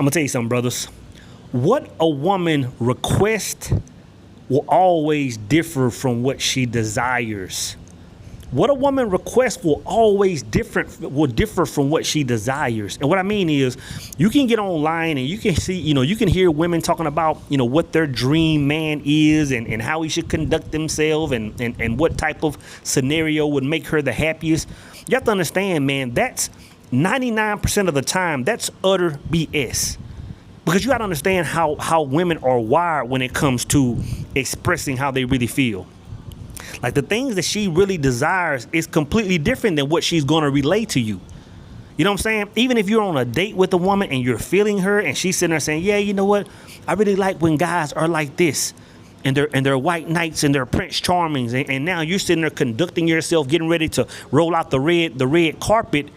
I'm gonna tell you something, brothers. What a woman requests will always differ from what she desires. What a woman requests will always differ from what she desires. And what I mean is, you can get online and you can see, you can hear women talking about, what their dream man is and how he should conduct himself and what type of scenario would make her the happiest. You have to understand, man, that's 99% of the time, that's utter BS. Because you got to understand how women are wired when it comes to expressing how they really feel. Like, the things that she really desires is completely different than what she's going to relay to you. You know what I'm saying? Even if you're on a date with a woman and you're feeling her and she's sitting there saying, yeah, you know what? I really like when guys are like this. And they're white knights and they're Prince Charmings. And now you're sitting there conducting yourself, getting ready to roll out the red carpet.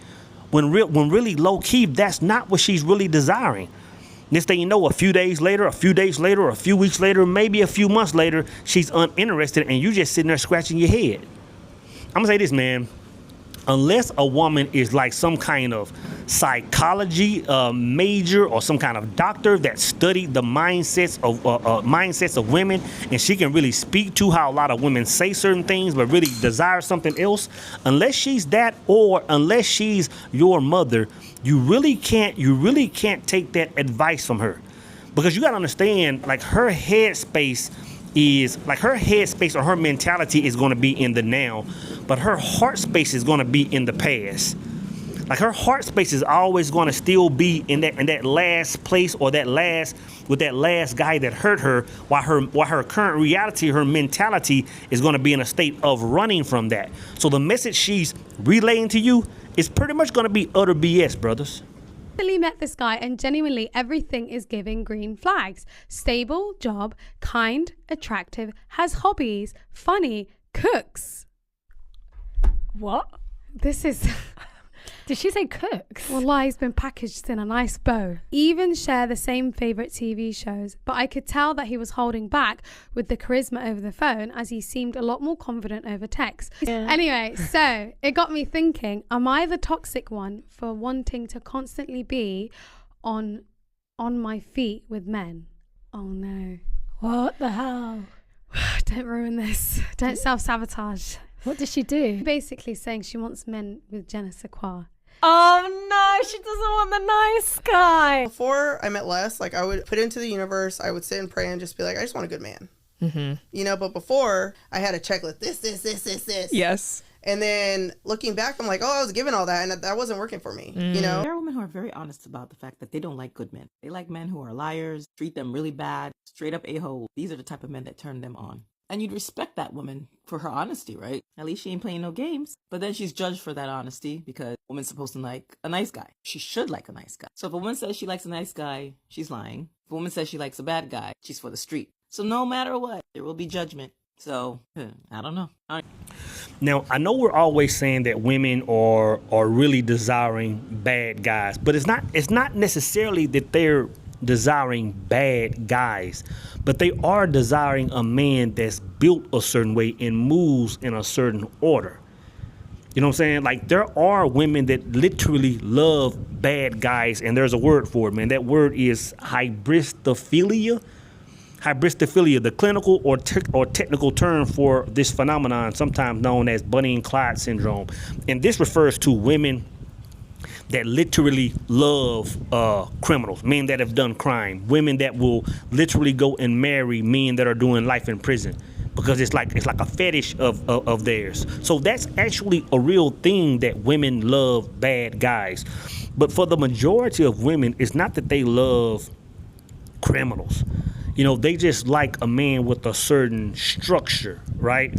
When really low key, that's not what she's really desiring. Next thing you know, a few days later, a few weeks later, maybe a few months later, she's uninterested and you just sitting there scratching your head. I'm gonna say this, man. Unless a woman is like some kind of psychology major or some kind of doctor that studied the mindsets of women, and she can really speak to how a lot of women say certain things but really desire something else, unless she's that, or unless she's your mother, you really can't take that advice from her. Because you gotta understand, like, her headspace or her mentality is going to be in the now, but her heart space is going to be in the past. Like, her heart space is always going to still be in that last place, or that last guy that hurt her, while her current reality, her mentality is going to be in a state of running from that. So the message she's relaying to you is pretty much going to be utter BS, brothers. Met this guy and genuinely everything is giving green flags. Stable, job, kind, attractive, has hobbies, funny, cooks. What? This is... Did she say cooks? Wallah, he's been packaged in a nice bow. Even share the same favourite TV shows, but I could tell that he was holding back with the charisma over the phone, as he seemed a lot more confident over text. Yeah. Anyway, so it got me thinking, am I the toxic one for wanting to constantly be on my feet with men? Oh no. What the hell? Don't ruin this. Don't self-sabotage. What did she do? Basically saying she wants men with je ne sais quoi. Oh no, she doesn't want the nice guy. Before I met Les, like, I would put into the universe, I would sit and pray and just be like, I just want a good man. Mm-hmm. But before, I had a checklist, this. Yes. And then looking back, I'm like, oh, I was given all that, and that wasn't working for me, There are women who are very honest about the fact that they don't like good men. They like men who are liars, treat them really bad, straight up a-hole. These are the type of men that turn them on. And you'd respect that woman for her honesty, right? At least she ain't playing no games. But then she's judged for that honesty because a woman's supposed to like a nice guy. She should like a nice guy. So if a woman says she likes a nice guy, she's lying. If a woman says she likes a bad guy, she's for the street. So no matter what, there will be judgment. So, I don't know. Now, I know we're always saying that women are really desiring bad guys, but it's not necessarily that they're desiring bad guys, but they are desiring a man that's built a certain way and moves in a certain order. You know what I'm saying? Like, there are women that literally love bad guys, and there's a word for it, man. That word is hybristophilia. Hybristophilia, the clinical or technical term for this phenomenon, sometimes known as Bonnie and Clyde syndrome. And this refers to women that literally love criminals, men that have done crime, women that will literally go and marry men that are doing life in prison, because it's like a fetish of theirs. So that's actually a real thing, that women love bad guys. But for the majority of women, it's not that they love criminals. They just like a man with a certain structure, right?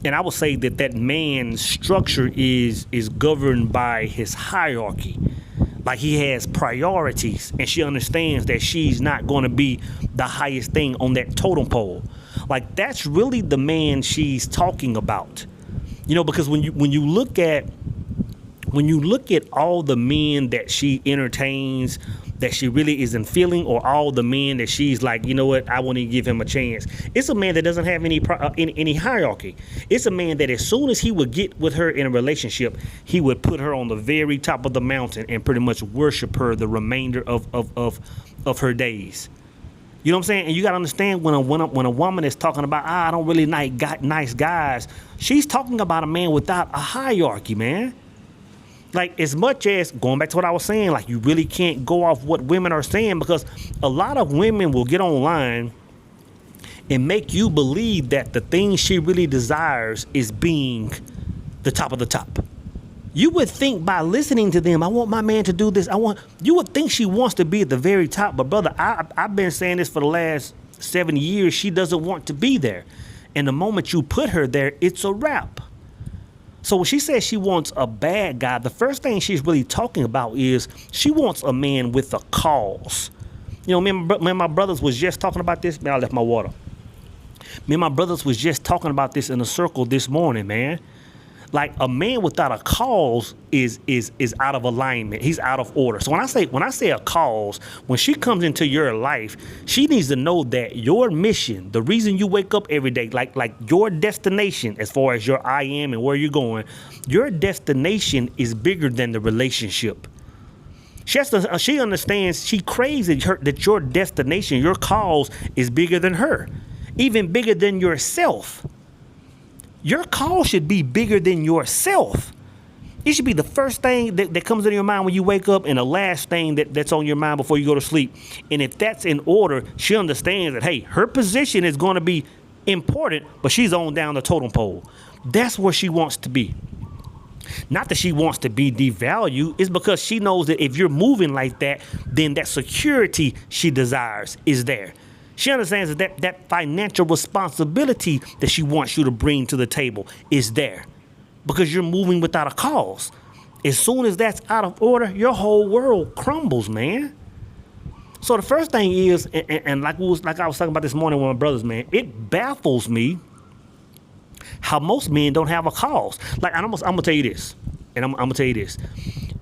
And I would say that man's structure is governed by his hierarchy. Like, he has priorities, and she understands that she's not going to be the highest thing on that totem pole. Like, that's really the man she's talking about. Because when you look at all the men that she entertains, that she really isn't feeling, or all the men that she's like, you know what, I won't even give him a chance. It's a man that doesn't have any hierarchy. It's a man that as soon as he would get with her in a relationship, he would put her on the very top of the mountain and pretty much worship her the remainder of her days. You know what I'm saying? And you got to understand, when a woman is talking about, I don't really like nice guys, she's talking about a man without a hierarchy, man. Like, as much as, going back to what I was saying, like, you really can't go off what women are saying, because a lot of women will get online and make you believe that the thing she really desires is being the top of the top. You would think by listening to them, I want my man to do this. You would think she wants to be at the very top. But brother, I've been saying this for the last 7 years. She doesn't want to be there. And the moment you put her there, it's a wrap. So when she says she wants a bad guy, the first thing she's really talking about is she wants a man with a cause. You know, me and my brothers was just talking about this. Man, I left my water. Me and my brothers was just talking about this in a circle this morning, man. Like, a man without a cause is out of alignment. He's out of order. So when I say a cause, when she comes into your life, she needs to know that your mission, the reason you wake up every day, like your destination, as far as your I am and where you're going, your destination is bigger than the relationship. She understands, she craves that your destination, your cause, is bigger than her, even bigger than yourself. Your call should be bigger than yourself. It should be the first thing that comes into your mind when you wake up, and the last thing that's on your mind before you go to sleep. And if that's in order, she understands that, hey, her position is going to be important, but she's on down the totem pole. That's where she wants to be. Not that she wants to be devalued. It's because she knows that if you're moving like that, then that security she desires is there. She understands that financial responsibility that she wants you to bring to the table is there, because you're moving without a cause. As soon as that's out of order, your whole world crumbles, man. So the first thing is, and like I was talking about this morning with my brothers, man, it baffles me how most men don't have a cause. Like, I'm gonna tell you this, and I'm gonna tell you this: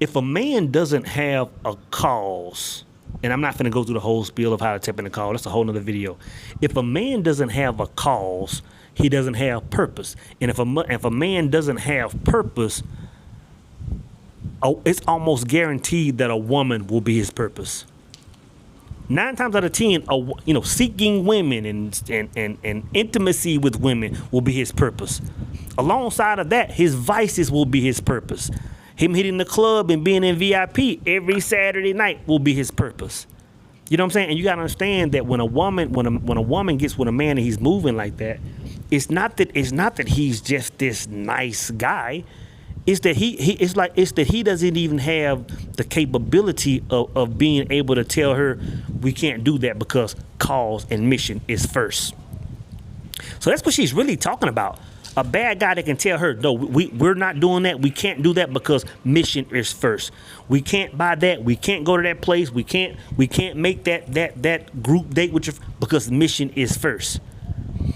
if a man doesn't have a cause, and I'm not going to go through the whole spiel of how to tap in the call. That's a whole nother video. If a man doesn't have a cause, he doesn't have purpose. And if a man doesn't have purpose, it's almost guaranteed that a woman will be his purpose. 9 times out of 10, seeking women and intimacy with women will be his purpose. Alongside of that, his vices will be his purpose. Him hitting the club and being in VIP every Saturday night will be his purpose. You know what I'm saying? And you got to understand that when a woman gets with a man and he's moving like that, it's not that he's just this nice guy. It's that he doesn't even have the capability of being able to tell her we can't do that, because cause and mission is first. So that's what she's really talking about. A bad guy that can tell her, no, we're not doing that. We can't do that because mission is first. We can't buy that. We can't go to that place. We can't make that group date with you because mission is first.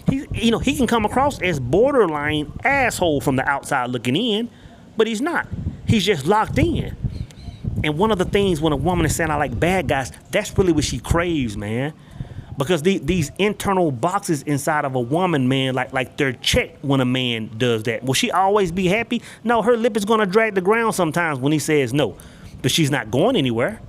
He can come across as borderline asshole from the outside looking in, but he's not. He's just locked in. And one of the things when a woman is saying I like bad guys, that's really what she craves, man. Because these internal boxes inside of a woman, man, like they're checked when a man does that. Will she always be happy? No, her lip is going to drag the ground sometimes when he says no. But she's not going anywhere,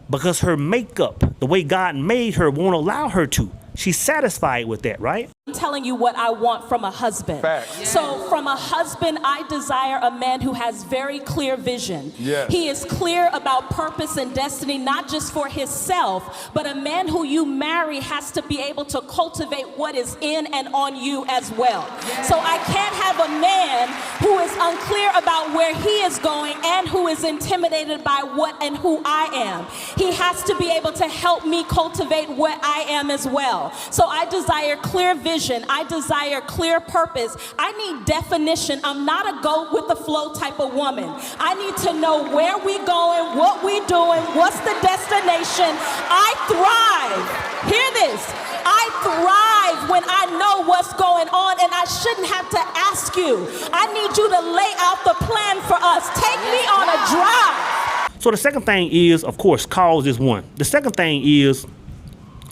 because her makeup, the way God made her, won't allow her to. She's satisfied with that, right? I'm telling you what I want from a husband. Facts. So from a husband, I desire a man who has very clear vision. Yes. He is clear about purpose and destiny, not just for himself, but a man who you marry has to be able to cultivate what is in and on you as well. Yes. So I can't have a man who is unclear about where he is going and who is intimidated by what and who I am. He has to be able to help me cultivate what I am as well. So I desire clear vision. I desire clear purpose. I need definition. I'm not a go with the flow type of woman. I need to know where we going, what we doing, what's the destination. I thrive. Hear this. I thrive when I know what's going on, and I shouldn't have to ask you. I need you to lay out the plan for us. Take me on a drive. So the second thing is, of course, cause is one. The second thing is,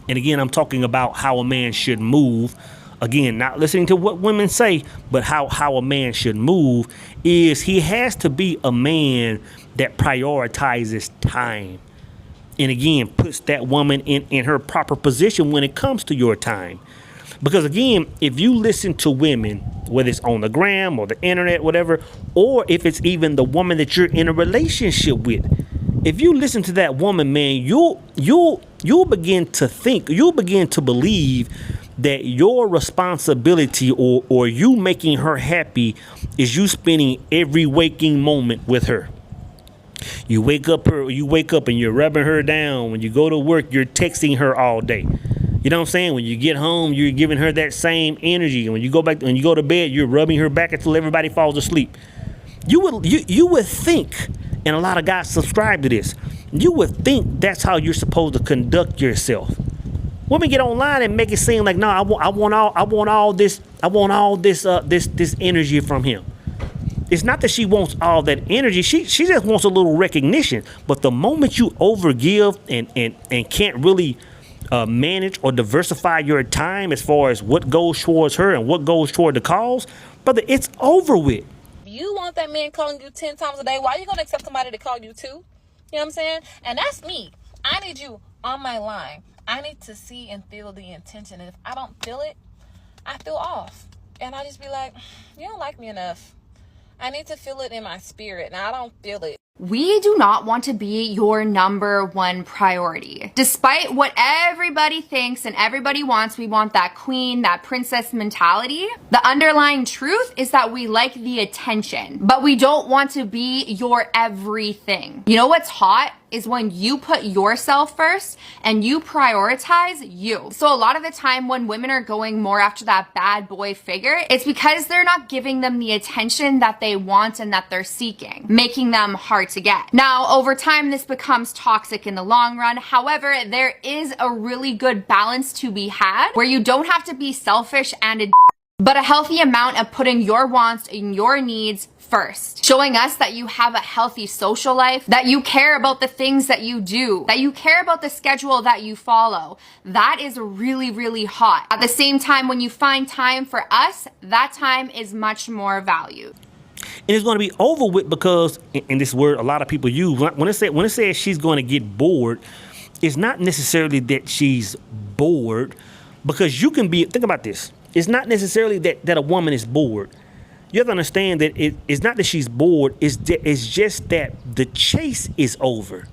and again, I'm talking about how a man should move. Again, not listening to what women say, but how a man should move is he has to be a man that prioritizes time. And again, puts that woman in her proper position when it comes to your time. Because again, if you listen to women, whether it's on the gram or the internet, whatever, or if it's even the woman that you're in a relationship with, if you listen to that woman, man, you'll begin to think, you'll begin to believe that your responsibility or you making her happy is you spending every waking moment with her. You wake up and you're rubbing her down. When you go to work, you're texting her all day. You know what I'm saying? When you get home, you're giving her that same energy. And when you go to bed, you're rubbing her back until everybody falls asleep. You would think, and a lot of guys subscribe to this, you would think that's how you're supposed to conduct yourself. Women get online and make it seem like, no, I want all this energy from him. It's not that she wants all that energy. She just wants a little recognition. But the moment you overgive and can't really manage or diversify your time as far as what goes towards her and what goes toward the cause, brother, it's over with. You want that man calling you 10 times a day. Why are you going to accept somebody to call you 2? You know what I'm saying? And that's me. I need you on my line. I need to see and feel the intention. And if I don't feel it, I feel off. And I just be like, you don't like me enough. I need to feel it in my spirit. And I don't feel it. We do not want to be your number one priority. Despite what everybody thinks and everybody wants, we want that queen, that princess mentality. The underlying truth is that we like the attention, but we don't want to be your everything. You know what's hot? Is when you put yourself first and you prioritize you. So a lot of the time when women are going more after that bad boy figure, it's because they're not giving them the attention that they want and that they're seeking, making them hard to get. Now, over time, this becomes toxic in the long run. However, there is a really good balance to be had where you don't have to be selfish and but a healthy amount of putting your wants and your needs first. Showing us that you have a healthy social life, that you care about the things that you do, that you care about the schedule that you follow. That is really, really hot. At the same time, when you find time for us, that time is much more valued. And it's going to be over with because, in this word a lot of people use, when it says she's going to get bored, it's not necessarily that she's bored, because you can be, think about this. It's not necessarily that a woman is bored. You have to understand that it's not that she's bored. It's just that the chase is over.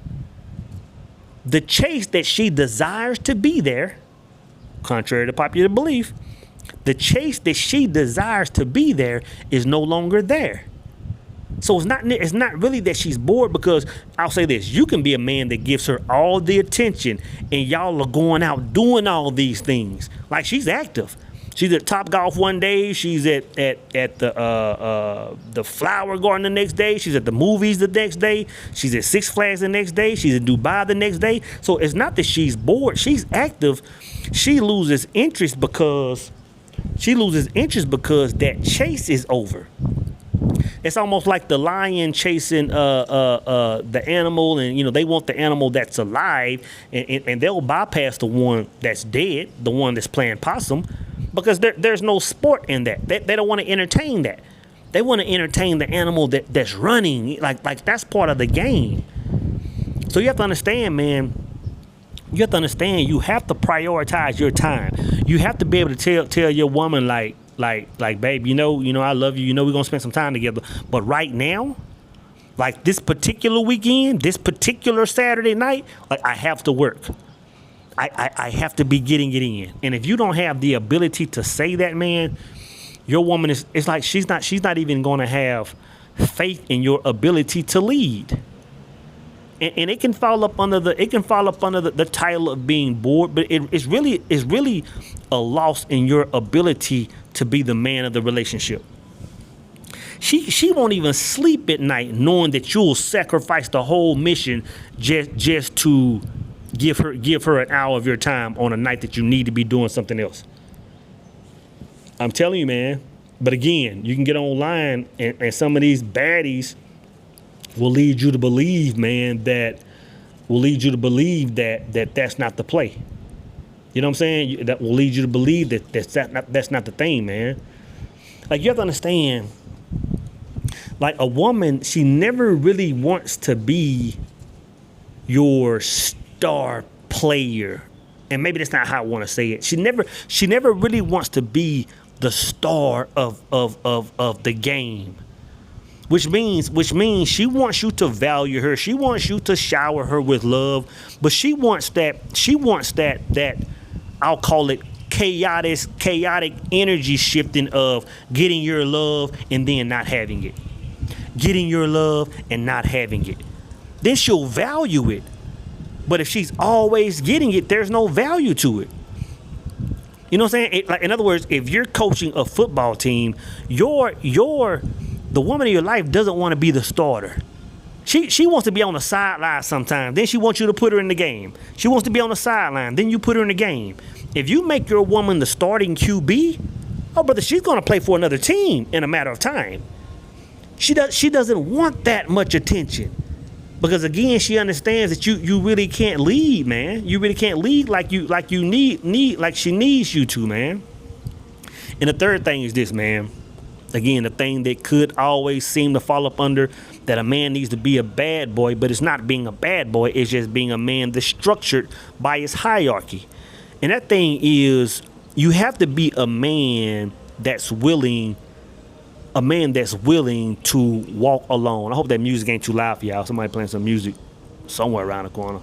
The chase that she desires to be there, contrary to popular belief, the chase that she desires to be there is no longer there. So it's not really that she's bored, because I'll say this: you can be a man that gives her all the attention, and y'all are going out doing all these things. Like, she's active. She's at Topgolf one day. She's at the Flower Garden the next day. She's at the movies the next day. She's at Six Flags the next day. She's in Dubai the next day. So it's not that she's bored. She's active. She loses interest because that chase is over. It's almost like the lion chasing the animal, and they want the animal that's alive, and they'll bypass the one that's dead, the one that's playing possum, because there's no sport in that. They don't want to entertain that. They want to entertain the animal that's running, like that's part of the game. So you have to understand, man. You have to understand. You have to prioritize your time. You have to be able to tell your woman like, babe, I love you. We're gonna spend some time together. But right now, like this particular weekend, this particular Saturday night, like I have to work. I have to be getting it in. And if you don't have the ability to say that, man, your woman it's like she's not even gonna have faith in your ability to lead. And it can fall up under the title of being bored, but it's really a loss in your ability to be the man of the relationship. She won't even sleep at night knowing that you'll sacrifice the whole mission just to give her an hour of your time on a night that you need to be doing something else. I'm telling you, man. But again, you can get online and some of these baddies, will lead you to believe, man, that's not the play. You know what I'm saying? That will lead you to believe that's not the thing, man. Like, you have to understand, like, a woman, she never really wants to be your star player. And maybe that's not how I want to say it. She never really wants to be the star of the game. Which means she wants you to value her. She wants you to shower her with love. But she wants that I'll call it chaotic energy shifting of getting your love and then not having it. Getting your love and not having it. Then she'll value it. But if she's always getting it, there's no value to it. You know what I'm saying? Like, in other words, if you're coaching a football team, the woman in your life doesn't want to be the starter. She wants to be on the sideline sometimes. Then she wants you to put her in the game. She wants to be on the sideline. Then you put her in the game. If you make your woman the starting QB, oh, brother, she's going to play for another team in a matter of time. She doesn't want that much attention. Because, again, she understands that you really can't lead, man. You really can't lead like she needs you to, man. And the third thing is this, man. Again, the thing that could always seem to fall up under that a man needs to be a bad boy, but it's not being a bad boy, it's just being a man that's structured by his hierarchy. And that thing is, you have to be a man that's willing to walk alone. I hope that music ain't too loud for y'all. Somebody playing some music somewhere around the corner.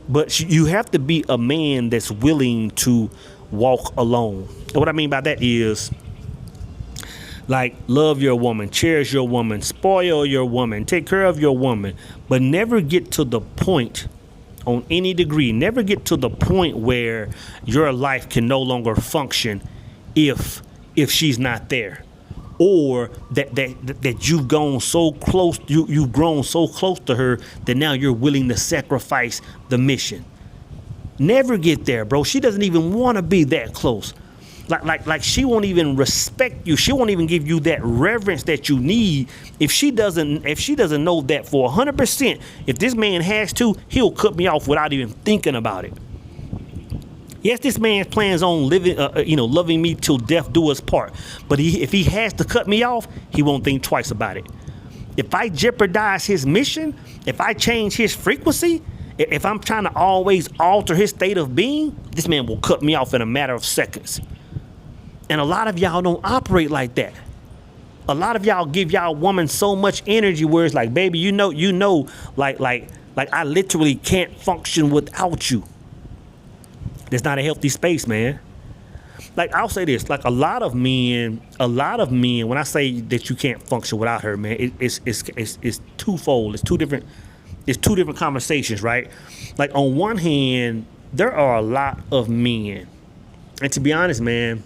But you have to be a man that's willing to walk alone. And what I mean by that is, like, love your woman, cherish your woman, spoil your woman, take care of your woman, but never get to the point, on any degree, never get to the point where your life can no longer function if she's not there. Or that you've gone so close, you've grown so close to her that now you're willing to sacrifice the mission. Never get there, bro. She doesn't even want to be that close. Like she won't even respect you. She won't even give you that reverence that you need if she doesn't know that for 100%. If this man has to, he'll cut me off without even thinking about it. Yes, this man plans on loving me till death do us part. But if he has to cut me off, he won't think twice about it. If I jeopardize his mission, if I change his frequency, if I'm trying to always alter his state of being, this man will cut me off in a matter of seconds. And a lot of y'all don't operate like that. A lot of y'all give y'all woman so much energy where it's like, baby, you know, like I literally can't function without you. That's not a healthy space, man. Like, I'll say this, like a lot of men, when I say that you can't function without her, man, it's twofold. It's two different conversations, right? Like, on one hand, there are a lot of men, and to be honest, man,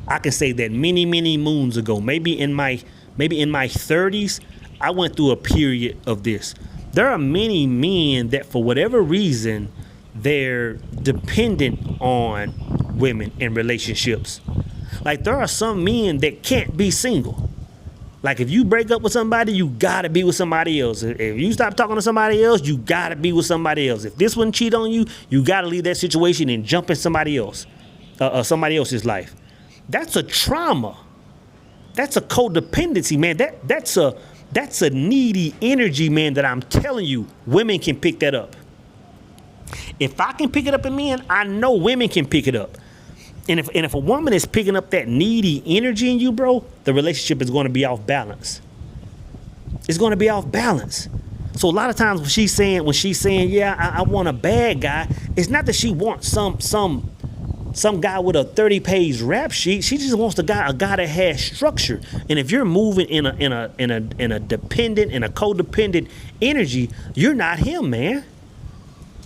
I can say that many, many moons ago, maybe in my 30s, I went through a period of this. There are many men that, for whatever reason, they're dependent on women in relationships. Like, there are some men that can't be single. Like, if you break up with somebody, you gotta be with somebody else. If you stop talking to somebody else, you gotta be with somebody else. If this one cheat on you, you gotta leave that situation and jump in somebody else's life. That's a trauma. That's a codependency, man. That's a needy energy, man, that I'm telling you, women can pick that up. If I can pick it up in men, I know women can pick it up. And if a woman is picking up that needy energy in you, bro, the relationship is going to be off balance. It's going to be off balance. So a lot of times when she's saying, yeah, I want a bad guy, it's not that she wants some guy with a 30-page rap sheet. She just wants a guy that has structure. And if you're moving in a dependent, in a codependent energy, you're not him, man.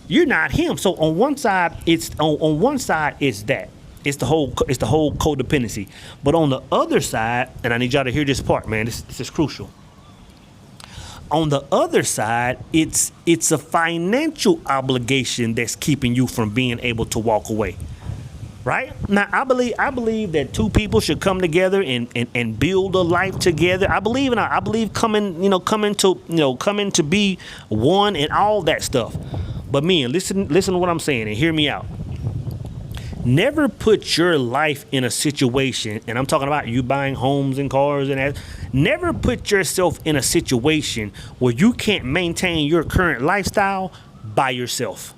You're not him. So on one side, it's that. It's the whole codependency. But on the other side, and I need y'all to hear this part, man. This is crucial. On the other side, it's a financial obligation that's keeping you from being able to walk away. Right? Now, I believe that two people should come together and build a life together. I believe coming to be one and all that stuff. But men, listen to what I'm saying and hear me out. Never put your life in a situation, and I'm talking about you buying homes and cars and that. Never put yourself in a situation where you can't maintain your current lifestyle by yourself.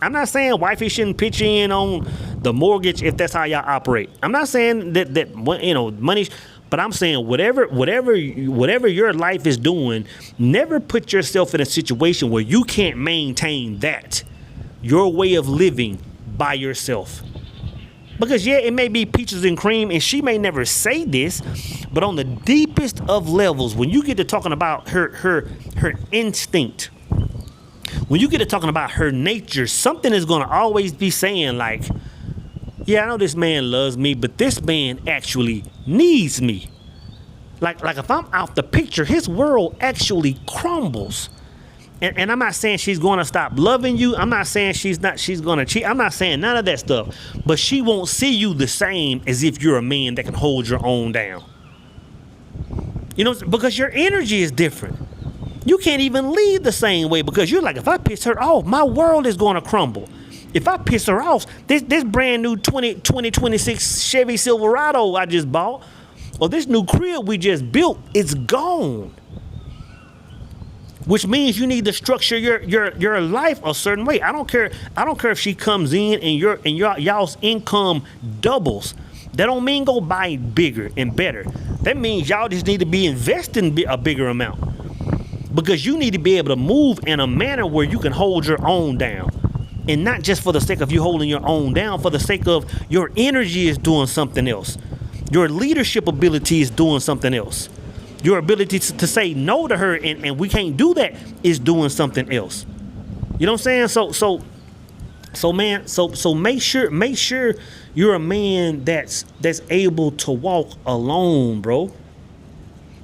I'm not saying wifey shouldn't pitch in on the mortgage if that's how y'all operate. I'm not saying that money, but I'm saying whatever your life is doing, never put yourself in a situation where you can't maintain that, your way of living, by yourself. Because yeah, it may be peaches and cream, and she may never say this, but on the deepest of levels, when you get to talking about her instinct, when you get to talking about her nature, something is going to always be saying like, yeah, I know this man loves me, but this man actually needs me. Like if I'm out the picture, his world actually crumbles. And I'm not saying she's going to stop loving you. I'm not saying she's going to cheat. I'm not saying none of that stuff. But she won't see you the same as if you're a man that can hold your own down. You know, because your energy is different. You can't even lead the same way because you're like, if I piss her off, my world is going to crumble. If I piss her off, this brand new 2026 Chevy Silverado I just bought, or this new crib we just built, it's gone. Which means you need to structure your life a certain way. I don't care if she comes in and y'all's income doubles. That don't mean go buy bigger and better. That means y'all just need to be investing a bigger amount. Because you need to be able to move in a manner where you can hold your own down. And not just for the sake of you holding your own down, for the sake of your energy is doing something else. Your leadership ability is doing something else. Your ability to say no to her and we can't do that is doing something else. You know what I'm saying? So make sure you're a man that's able to walk alone, bro.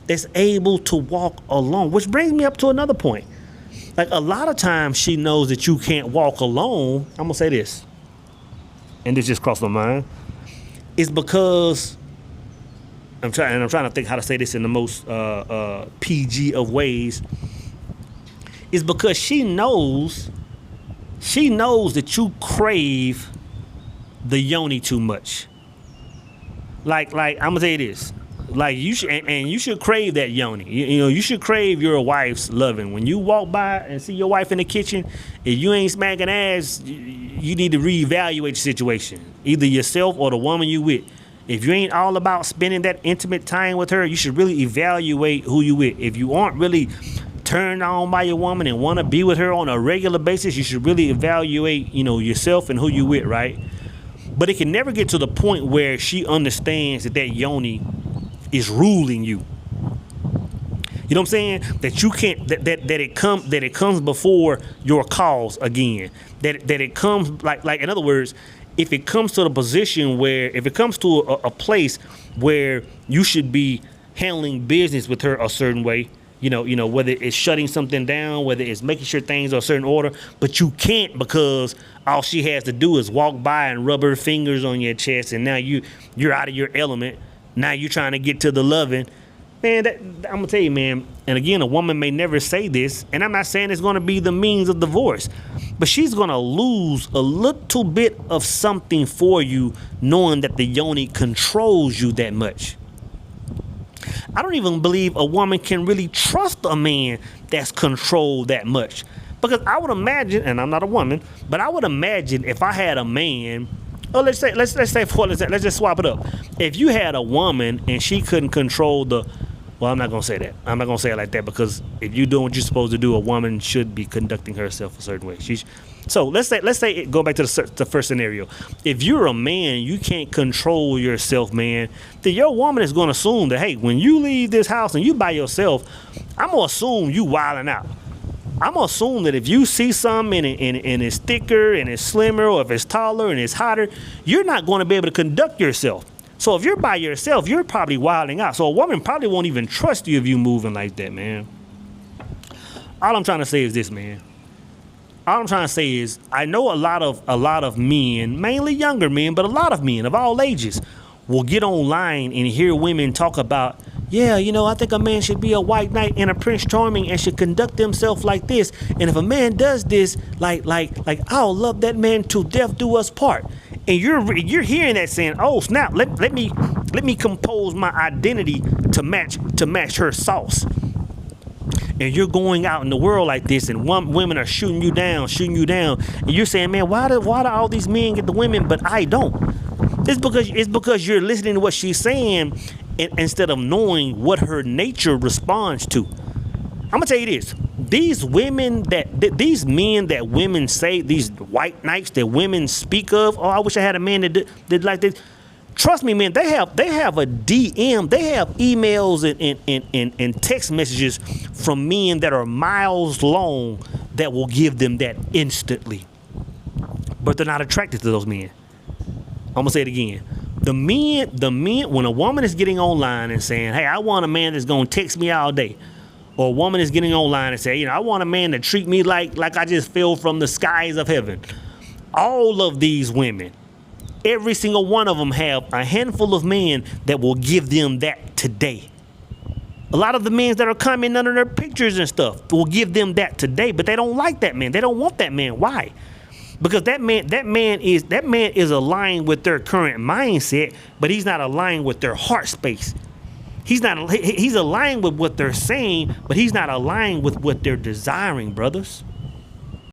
That's able to walk alone. Which brings me up to another point. Like a lot of times she knows that you can't walk alone. I'm gonna say this, and this just crossed my mind. It's because I'm trying to think how to say this in the most PG of ways. Is because she knows that you crave the yoni too much. Like I'm gonna say this. Like you should, and you should crave that yoni. You should crave your wife's loving. When you walk by and see your wife in the kitchen, if you ain't smacking ass, you need to reevaluate the situation. Either yourself or the woman you with. If you ain't all about spending that intimate time with her, you should really evaluate who you with. If you aren't really turned on by your woman and want to be with her on a regular basis, you should really evaluate, yourself and who you with, right? But it can never get to the point where she understands that yoni is ruling you. You know what I'm saying? That you can't that it comes before your cause again. That it comes like in other words, if it comes to the position where if it comes to a place where you should be handling business with her a certain way, whether it's shutting something down, whether it's making sure things are a certain order, but you can't because all she has to do is walk by and rub her fingers on your chest, and now you're out of your element. Now you're trying to get to the loving. Man, I'm going to tell you, man, and again, a woman may never say this, and I'm not saying it's going to be the means of divorce, but she's going to lose a little bit of something for you knowing that the yoni controls you that much. I don't even believe a woman can really trust a man that's controlled that much. Because I would imagine, and I'm not a woman, but I would imagine if I had a man, let's just swap it up. If you had a woman and she couldn't control I'm not going to say that. I'm not going to say it like that because if you're doing what you're supposed to do, a woman should be conducting herself a certain way. So let's say go back to the first scenario. If you're a man, you can't control yourself, man, then your woman is going to assume that, hey, when you leave this house and you by yourself, I'm going to assume you wilding out. I'm going to assume that if you see something and it's thicker and it's slimmer or if it's taller and it's hotter, you're not going to be able to conduct yourself. So if you're by yourself, you're probably wilding out. So a woman probably won't even trust you if you moving like that, man. All I'm trying to say is this, man. all I'm trying to say is I know a lot of men, mainly younger men, but a lot of men of all ages will get online and hear women talk about, yeah, you know, I think a man should be a white knight and a Prince Charming and should conduct himself like this. And if a man does this, like I'll love that man till death do us part. And you're hearing that saying, oh snap, let me compose my identity to match her sauce. And you're going out in the world like this, and women are shooting you down, and you're saying, man, why do all these men get the women, but I don't? It's because you're listening to what she's saying instead of knowing what her nature responds to. I'm gonna tell you this: these women these men that women say, these white knights that women speak of, oh, I wish I had a man that did like this. Trust me, man, they have a DM, they have emails and text messages from men that are miles long that will give them that instantly. But they're not attracted to those men. I'm gonna say it again. The men, when a woman is getting online and saying, hey, I want a man that's gonna text me all day, or a woman is getting online and say, you know, I want a man to treat me like I just fell from the skies of heaven. All of these women, every single one of them have a handful of men that will give them that today. A lot of the men that are commenting under their pictures and stuff will give them that today, but they don't like that man. They don't want that man. Why? Because that man is aligned with their current mindset, but he's not aligned with their heart space. He's aligned with what they're saying, but he's not aligned with what they're desiring, brothers.